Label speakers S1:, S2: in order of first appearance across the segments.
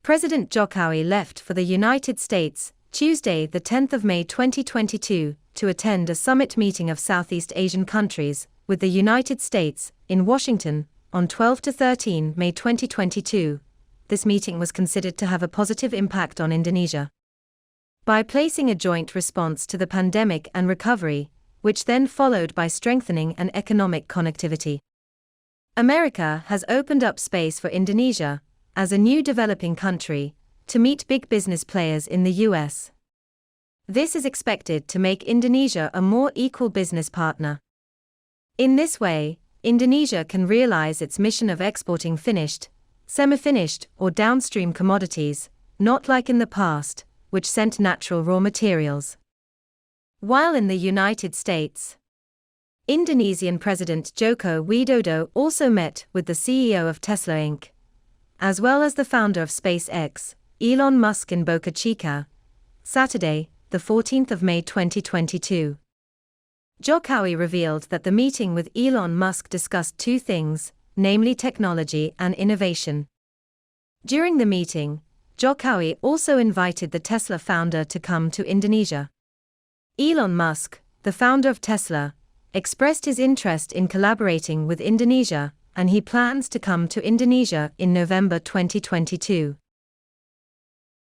S1: President Jokowi left for the United States, Tuesday, the 10th of May 2022, to attend a summit meeting of Southeast Asian countries, with the United States, in Washington, on 12 to 13 May 2022. This meeting was considered to have a positive impact on Indonesia by placing a joint response to the pandemic and recovery, which then followed by strengthening an economic connectivity. America has opened up space for Indonesia, as a new developing country, to meet big business players in the US. This is expected to make Indonesia a more equal business partner. In this way, Indonesia can realize its mission of exporting finished, semi-finished, or downstream commodities, not like in the past, which sent natural raw materials. While in the United States, Indonesian President Joko Widodo also met with the CEO of Tesla Inc., as well as the founder of SpaceX, Elon Musk, in Boca Chica, Saturday, the 14th of May 2022. Jokowi revealed that the meeting with Elon Musk discussed two things, namely technology and innovation. During the meeting, Jokowi also invited the Tesla founder to come to Indonesia. Elon Musk, the founder of Tesla, expressed his interest in collaborating with Indonesia, and he plans to come to Indonesia in November 2022.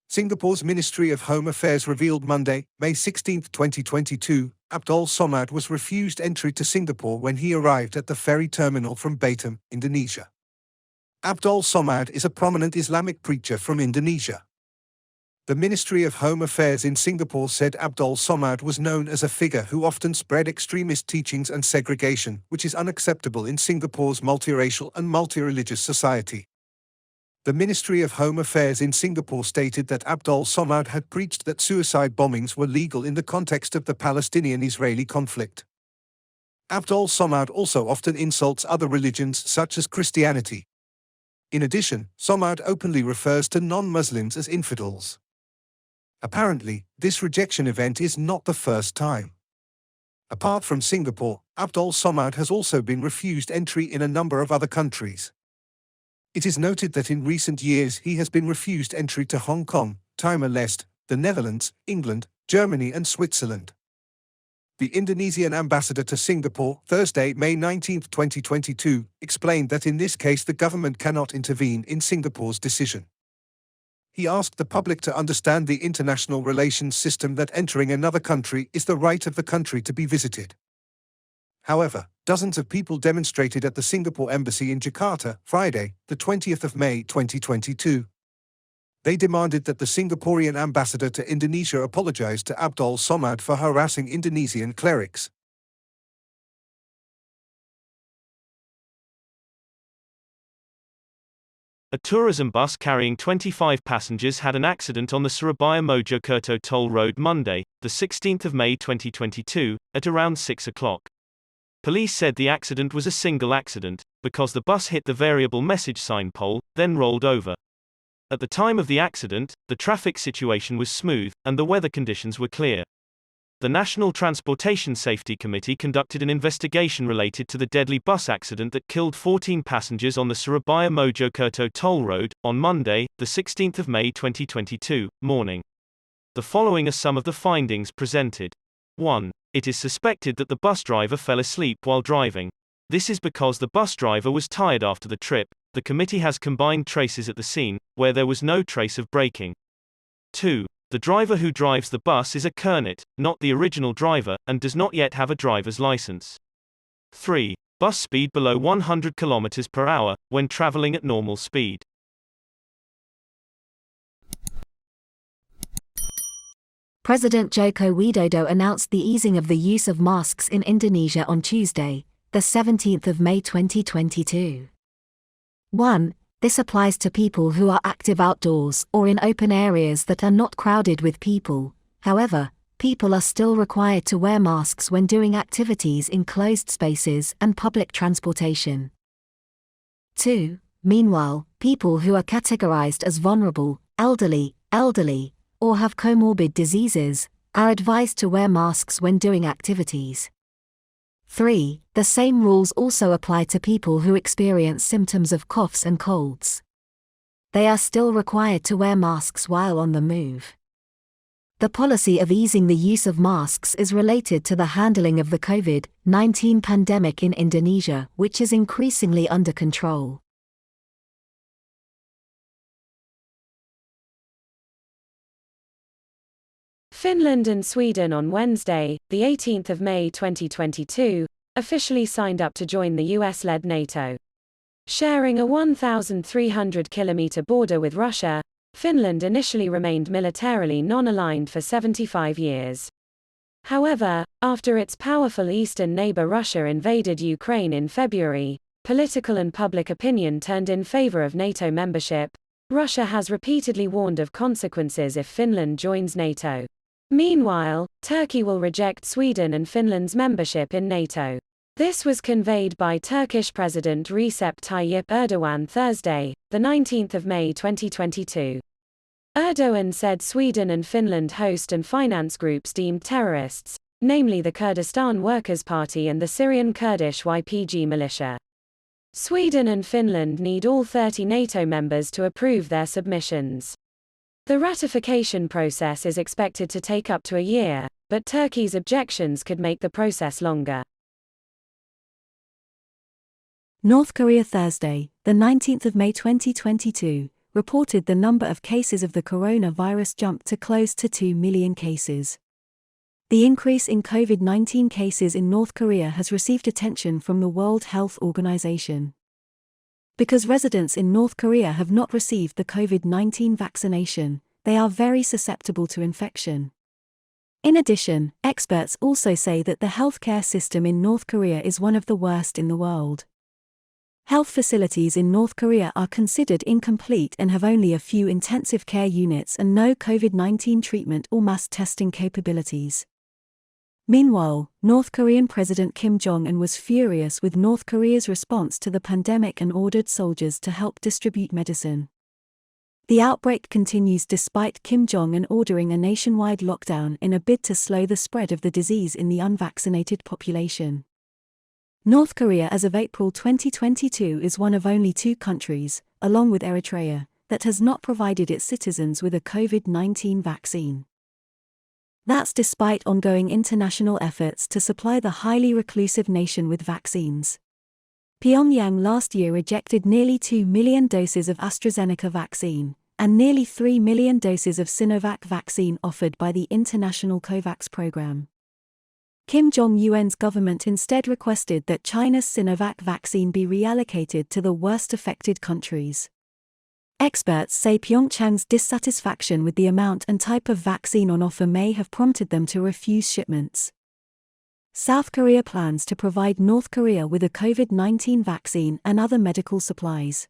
S2: Singapore's Ministry of Home Affairs revealed Monday, May 16, 2022, Abdul Somad was refused entry to Singapore when he arrived at the ferry terminal from Batam, Indonesia. Abdul Somad is a prominent Islamic preacher from Indonesia. The Ministry of Home Affairs in Singapore said Abdul Somad was known as a figure who often spread extremist teachings and segregation, which is unacceptable in Singapore's multiracial and multireligious society. The Ministry of Home Affairs in Singapore stated that Abdul Somad had preached that suicide bombings were legal in the context of the Palestinian-Israeli conflict. Abdul Somad also often insults other religions such as Christianity. In addition, Somad openly refers to non-Muslims as infidels. Apparently, this rejection event is not the first time. Apart from Singapore, Abdul Somad has also been refused entry in a number of other countries. It is noted that in recent years he has been refused entry to Hong Kong, Timor-Leste, the Netherlands, England, Germany and Switzerland. The Indonesian ambassador to Singapore, Thursday, May 19, 2022, explained that in this case the government cannot intervene in Singapore's decision. He asked the public to understand the international relations system that entering another country is the right of the country to be visited. However, dozens of people demonstrated at the Singapore embassy in Jakarta, Friday, the 20th of May 2022. They demanded that the Singaporean ambassador to Indonesia apologize to Abdul Somad for harassing Indonesian clerics.
S3: A tourism bus carrying 25 passengers had an accident on the Surabaya-Mojokerto toll road Monday, the 16th of May 2022, at around 6 o'clock. Police said the accident was a single accident, because the bus hit the variable message sign pole, then rolled over. At the time of the accident, the traffic situation was smooth, and the weather conditions were clear. The National Transportation Safety Committee conducted an investigation related to the deadly bus accident that killed 14 passengers on the Surabaya-Mojokerto toll road, on Monday, the 16th of May 2022, morning. The following are some of the findings presented. 1. It is suspected that the bus driver fell asleep while driving. This is because the bus driver was tired after the trip. The committee has combined traces at the scene, where there was no trace of braking. 2. The driver who drives the bus is a Kernet, not the original driver, and does not yet have a driver's license. 3. Bus speed below 100 km per hour, when traveling at normal speed.
S4: President Joko Widodo announced the easing of the use of masks in Indonesia on Tuesday, the 17th of May 2022. 1. This applies to people who are active outdoors or in open areas that are not crowded with people. However, people are still required to wear masks when doing activities in closed spaces and public transportation. 2. Meanwhile, people who are categorized as vulnerable, elderly, or have comorbid diseases, are advised to wear masks when doing activities. 3. The same rules also apply to people who experience symptoms of coughs and colds. they are still required to wear masks while on the move. The policy of easing the use of masks is related to the handling of the COVID-19 pandemic in Indonesia, which is increasingly under control.
S1: Finland and Sweden on Wednesday, the 18th of May 2022, officially signed up to join the US-led NATO. Sharing a 1,300-kilometer border with Russia, Finland initially remained militarily non-aligned for 75 years. However, after its powerful eastern neighbor Russia invaded Ukraine in February, political and public opinion turned in favor of NATO membership. Russia has repeatedly warned of consequences if Finland joins NATO. Meanwhile, Turkey will reject Sweden and Finland's membership in NATO. This was conveyed by Turkish President Recep Tayyip Erdogan Thursday, the 19th of May 2022. Erdogan said Sweden and Finland host and finance groups deemed terrorists, namely the Kurdistan Workers' Party and the Syrian Kurdish YPG militia. Sweden and Finland need all 30 NATO members to approve their submissions. The ratification process is expected to take up to a year, but Turkey's objections could make the process longer.
S4: North Korea Thursday, the 19th of May 2022, reported the number of cases of the coronavirus jumped to close to 2 million cases. The increase in COVID-19 cases in North Korea has received attention from the World Health Organization. Because residents in North Korea have not received the COVID-19 vaccination, they are very susceptible to infection. In addition, experts also say that the healthcare system in North Korea is one of the worst in the world. Health facilities in North Korea are considered incomplete and have only a few intensive care units and no COVID-19 treatment or mass testing capabilities. Meanwhile, North Korean President Kim Jong-un was furious with North Korea's response to the pandemic and ordered soldiers to help distribute medicine. The outbreak continues despite Kim Jong-un ordering a nationwide lockdown in a bid to slow the spread of the disease in the unvaccinated population. North Korea as of April 2022 is one of only 2 countries, along with Eritrea, that has not provided its citizens with a COVID-19 vaccine. That's despite ongoing international efforts to supply the highly reclusive nation with vaccines. Pyongyang last year rejected nearly 2 million doses of AstraZeneca vaccine, and nearly 3 million doses of Sinovac vaccine offered by the international COVAX program. Kim Jong-un's government instead requested that China's Sinovac vaccine be reallocated to the worst affected countries. Experts say Pyeongchang's dissatisfaction with the amount and type of vaccine on offer may have prompted them to refuse shipments. South Korea plans to provide North Korea with a COVID-19 vaccine and other medical supplies.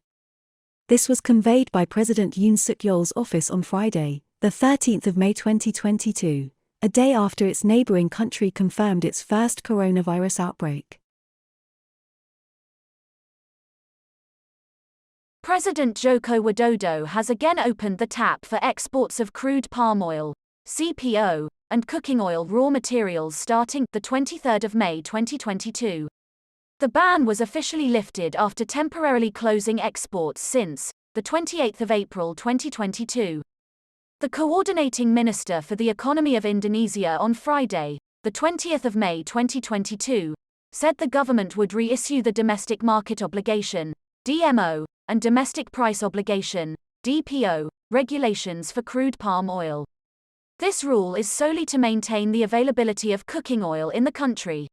S4: This was conveyed by President Yoon Suk-yeol's office on Friday, the 13th of May 2022. A day after its neighboring country confirmed its first coronavirus outbreak.
S5: President Joko Widodo has again opened the tap for exports of crude palm oil, CPO, and cooking oil raw materials starting the 23rd of May 2022. The ban was officially lifted after temporarily closing exports since the 28th of April 2022. The coordinating minister for the economy of Indonesia on Friday, the 20th of May 2022, said the government would reissue the Domestic Market Obligation, DMO, and Domestic Price Obligation, DPO, regulations for crude palm oil. This rule is solely to maintain the availability of cooking oil in the country.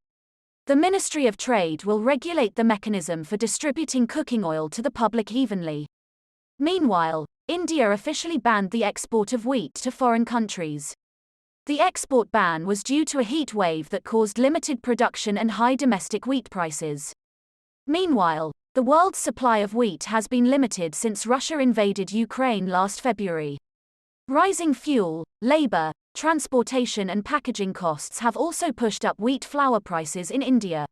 S5: The Ministry of Trade will regulate the mechanism for distributing cooking oil to the public evenly. Meanwhile, India officially banned the export of wheat to foreign countries. The export ban was due to a heat wave that caused limited production and high domestic wheat prices. Meanwhile, the world's supply of wheat has been limited since Russia invaded Ukraine last February. Rising fuel, labor, transportation and packaging costs have also pushed up wheat flour prices in India.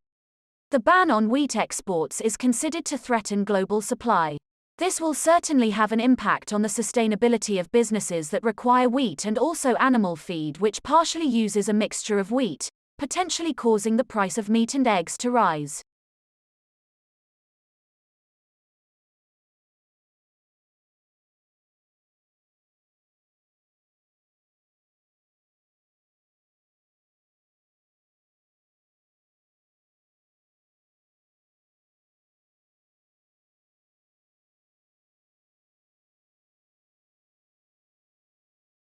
S5: The ban on wheat exports is considered to threaten global supply. This will certainly have an impact on the sustainability of businesses that require wheat and also animal feed, which partially uses a mixture of wheat, potentially causing the price of meat and eggs to rise.